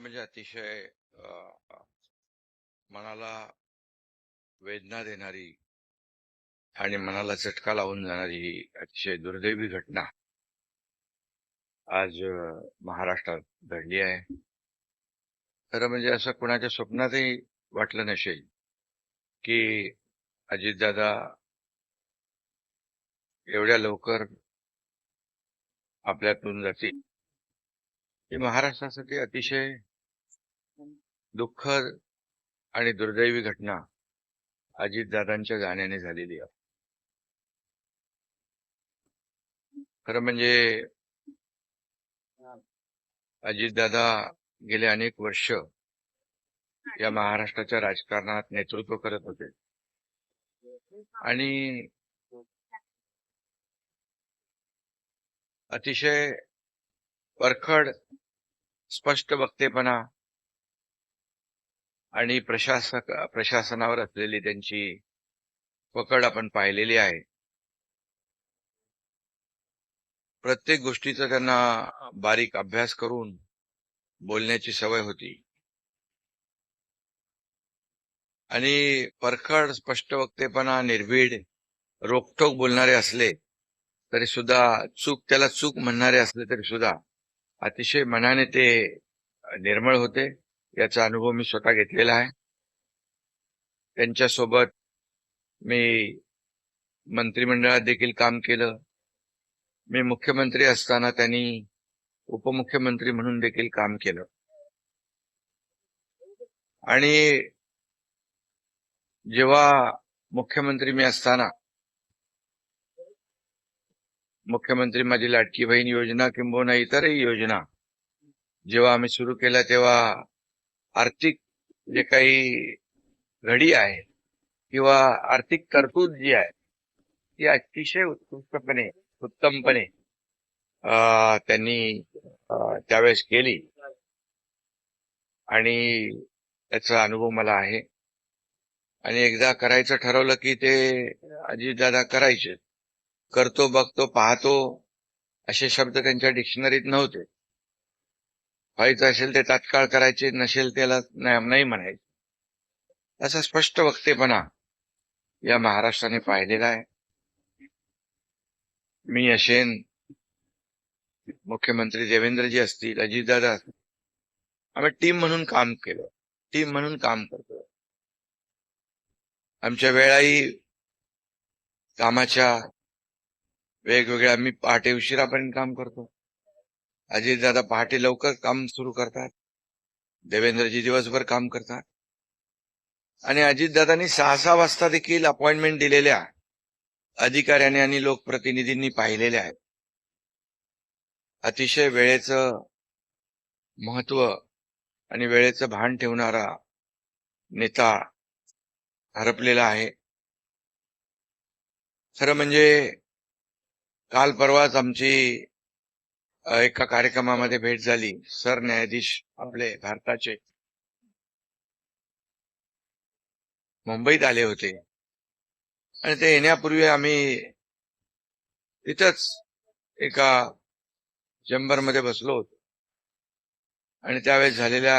म्हणजे अतिशय मनाला वेदना देणारी आणि मनाला चटका लावून जाणारी ही अतिशय दुर्दैवी घटना आज महाराष्ट्रात घडली आहे. खरं म्हणजे असं कुणाच्या स्वप्नातही वाटलं नसेल की अजितदादा एवढ्या लवकर आपल्यातून जातील. ही महाराष्ट्रासाठी अतिशय दुःखद आणि दुर्दैवी घटना अजितदादांच्या जाण्याने झालेली आहे. खरं म्हणजे अजितदादा गेले अनेक वर्ष या महाराष्ट्राच्या राजकारणात नेतृत्व करत होते आणि अतिशय परखड स्पष्ट वक्तेपणा आणि प्रशासनावर असलेली त्यांची पकड आपण पाहिलेली आहे. प्रत्येक गोष्टीचा त्यांना बारीक अभ्यास करून बोलण्याची सवय होती आणि परखड स्पष्ट वक्तेपणा, निर्भीड, रोखठोक बोलणारे असले तरी सुद्धा त्याला चूक म्हणणारे असले तरी सुद्धा अतिशय मनाने ते निर्मळ होते. याचा अनुभव मी स्वतः घेतलेला आहे. त्यांच्यासोबत मी मंत्रिमंडळात देखील काम केलं. मी मुख्यमंत्री असताना त्यांनी उपमुख्यमंत्री म्हणून देखील काम केलं आणि जेव्हा मुख्यमंत्री मी असताना मुख्यमंत्री माझी लाडकी बहीण योजना किंबहुना इतरही योजना जेव्हा आम्ही सुरू केल्या तेव्हा आर्थिक जे काही घडी आहे किंवा आर्थिक तरतूद जी आहे ती अतिशय उत्तमपणे त्यांनी त्यावेळेस केली आणि त्याचा अनुभव मला आहे. आणि एकदा करायचं ठरवलं की ते अजितदादा करायचे. करतो, बघतो, पाहतो असे शब्द त्यांच्या डिक्शनरीत नव्हते. व्हायचं असेल ते तात्काळ करायचे, नसेल त्याला नाही म्हणायचे. असा स्पष्ट वक्तेपणा या महाराष्ट्राने पाहिलेला आहे. मी असेन, मुख्यमंत्री देवेंद्रजी असतील, अजितदादा असतील, आम्ही टीम म्हणून काम केलं, टीम म्हणून काम करतो. आमच्या वेळाही कामाच्या वेगवेगळ्या, मी पहाटे उशिरापर्यंत काम करतो, अजितदादा पहाटे लवकर काम सुरू करतात, देवेंद्रजी दिवसभर काम करतात. आणि अजितदादांनी 6-6 वाजता देखील अपॉइंटमेंट दिलेल्या अधिकाऱ्यांनी आणि लोकप्रतिनिधींनी पाहिलेल्या आहेत. अतिशय वेळेचं महत्व आणि वेळेचं भान ठेवणारा नेता हरपलेला आहे. खरं म्हणजे काल परवाच आमची एका कार्यक्रमामध्ये भेट झाली. सरन्यायाधीश आपले भारताचे मुंबईत आले होते आणि ते येण्यापूर्वी आम्ही तिथंच एका चेंबरमध्ये बसलो होतो आणि त्यावेळेस झालेल्या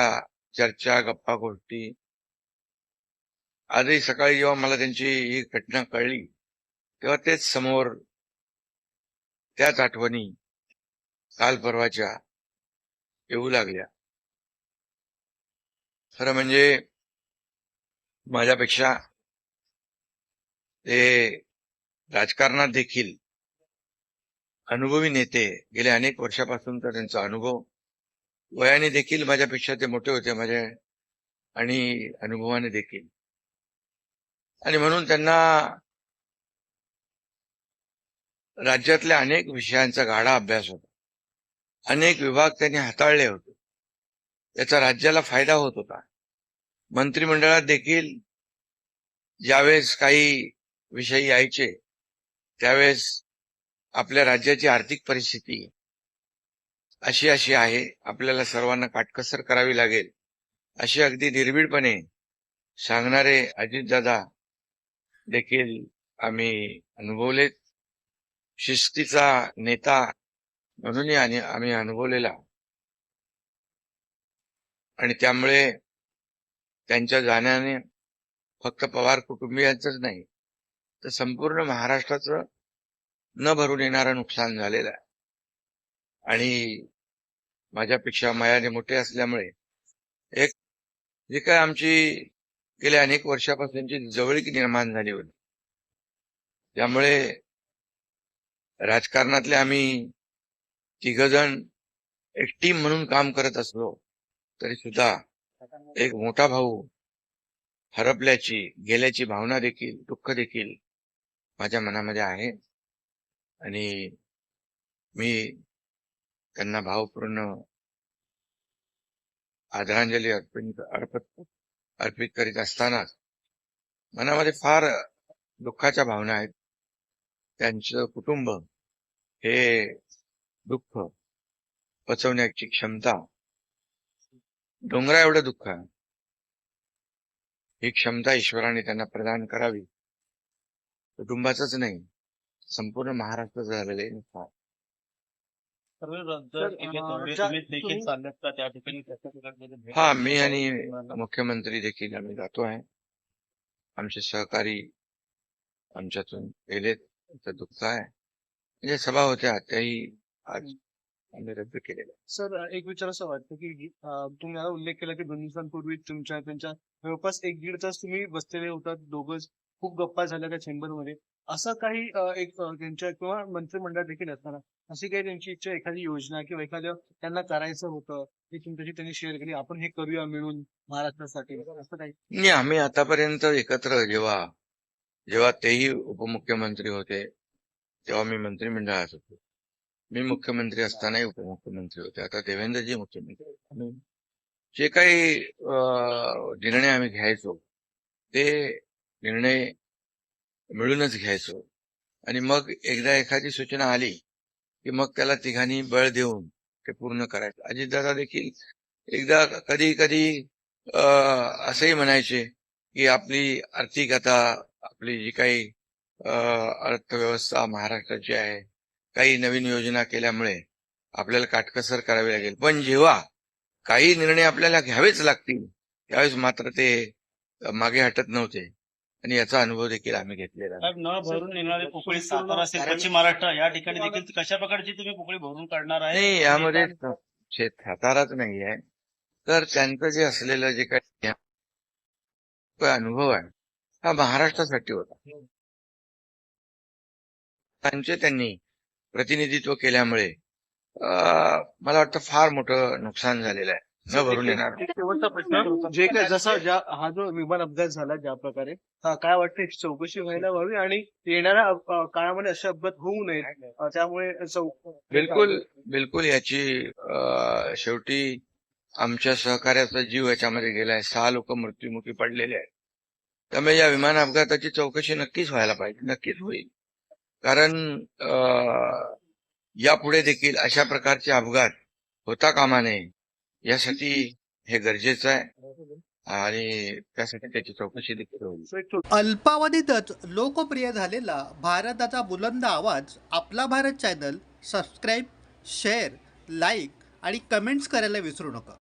चर्चा, गप्पा गोष्टी, आजही सकाळी जेव्हा मला त्यांची ही घटना कळली तेव्हा तेच समोर त्याच आठवणी काल परवाच्या येऊ लागल्या. खरं म्हणजे माझ्यापेक्षा ते राजकारणात देखील अनुभवी नेते, गेल्या अनेक वर्षापासून तर त्यांचा अनुभव, वयाने देखील माझ्यापेक्षा ते मोठे होते माझ्या आणि अनुभवाने देखील. आणि म्हणून त्यांना राज्यातल्या अनेक विषयांचा गाढा अभ्यास होता. अनेक विभाग त्यांनी हाताळले होते. त्याचा राज्याला फायदा होत होता. मंत्रिमंडळात देखील ज्यावेळेस काही विषय यायचे त्यावेळेस आपल्या राज्याची आर्थिक परिस्थिती अशी आहे, आपल्याला सर्वांना काटकसर करावी लागेल, अशी अगदी निर्भीडपणे सांगणारे अजितदादा देखील आम्ही अनुभवलेत. शिस्तीचा नेता म्हणूनही आम्ही अनुभवलेला आणि त्यामुळे त्यांच्या जाण्याने फक्त पवार कुटुंबियांचंच नाही तर संपूर्ण महाराष्ट्राचं न भरून येणारं नुकसान झालेलं आहे. आणि माझ्यापेक्षा वयाने मोठे असल्यामुळे एक जी काय आमची गेल्या अनेक वर्षापासूनची जवळीक निर्माण झाली होती, त्यामुळे राजकारणातले आम्ही तिघजण एक टीम म्हणून काम करत असलो तरी सुद्धा एक मोठा भाऊ हरपल्याची गेल्याची भावना देखील, दुःख देखील माझ्या मनामध्ये आहे. आणि मी त्यांना भावपूर्ण आदरांजली अर्पित करीत असताना मनामध्ये फार दुःखाच्या भावना आहेत. त्यांचं कुटुंब हे दुःख पचवण्याची क्षमता, डोंगरा एवढं दुःख आहे, ही क्षमता ईश्वराने त्यांना प्रदान करावी. कुटुंबाचंच नाही, संपूर्ण महाराष्ट्र झालेलं आहे नुकसान. हा, मी आणि मुख्यमंत्री देखील आम्ही जातो आहे. आमचे सहकारी आमच्यातून गेलेत, त्याचं दुःख आहे. म्हणजे सभा होत्या त्याही आज आम्ही रद्द केलेल्या. सर, एक विचार असं वाटतं की तुम्ही याला उल्लेख केला की 2 दिवसांपूर्वी त्यांच्या जवळपास 1-1.5 तास तुम्ही बसलेले होतात दोघंच, खूप गप्पा झाल्या त्या चेंबरमध्ये. असं काही त्यांच्या किंवा मंत्रिमंडळात देखील असताना अशी काही त्यांची इच्छा, एखादी योजना किंवा एखादं त्यांना करायचं होतं हे तुमच्याशी त्यांनी शेअर केली, आपण हे करूया मिळून महाराष्ट्रासाठी, असं काही? नाही, आम्ही आतापर्यंत एकत्र जेव्हा तेही उपमुख्यमंत्री होते तेव्हा मी मंत्रिमंडळात होतो. मी मुख्यमंत्री असतानाही उपमुख्यमंत्री होते. आता देवेंद्रजी मुख्यमंत्री. आणि जे काही निर्णय आम्ही घ्यायचो ते निर्णय मिळूनच घ्यायचो. आणि मग एकदा एखादी सूचना आली की मग त्याला तिघांनी बळ देऊन ते पूर्ण करायचं. अजितदादा देखील एकदा कधी कधी असंही म्हणायचे की आपली आर्थिक आता आपली जी काही अर्थव्यवस्था महाराष्ट्राची आहे, काही नवीन योजना केल्यामुळे आपल्याला काटकसर करावी लागेल, पण जेव्हा काही निर्णय आपल्याला घ्यावेच लागतील त्यावेळेस मात्र ते मागे हटत नव्हते. आणि याचा अनुभव देखील आम्ही घेतलेला आहे. न भरून येणारे पोकळी सातारा असेल, पश्चिम महाराष्ट्र या ठिकाणी देखील कशा प्रकारची तुम्ही पोकळी भरून काढणार आहे? नाही, यामध्ये साताराच नाही आहे, तर त्यांचं जे असलेलं जे काही अनुभव आहे हा महाराष्ट्रासाठी होता. त्यांनी प्रतिनिधित्व केल्यामुळे मला वाटतं फार मोठं नुकसान झालेलं आहे, न भरून येणार. शेवटचा प्रश्न, जे काय जसा हा जो विमान अपघात झाला ज्या प्रकारे, काय वाटतं याची चौकशी व्हायला हवी आणि येणाऱ्या काळामध्ये असे अपघात होऊ नयेत, त्यामुळे बिलकुल याची शेवटी आमच्या सहकार्याचा जीव याच्यामध्ये गेलाय. 6 लोक मृत्युमुखी पडलेले आहेत. त्यामुळे या विमान अपघाताची चौकशी नक्कीच व्हायला पाहिजे, नक्कीच होईल. कारण यापुढे देखील अशा प्रकारचे अपघात होता कामा नये, यासाठी हे गरजेचं आहे आणि त्यासाठी त्याची चौकशी देखील होईल. अल्पावधीतच लोकप्रिय झालेला भारताचा बुलंद आवाज आपला Bharat channel subscribe, share, like आणि कमेंट्स करायला विसरू नका.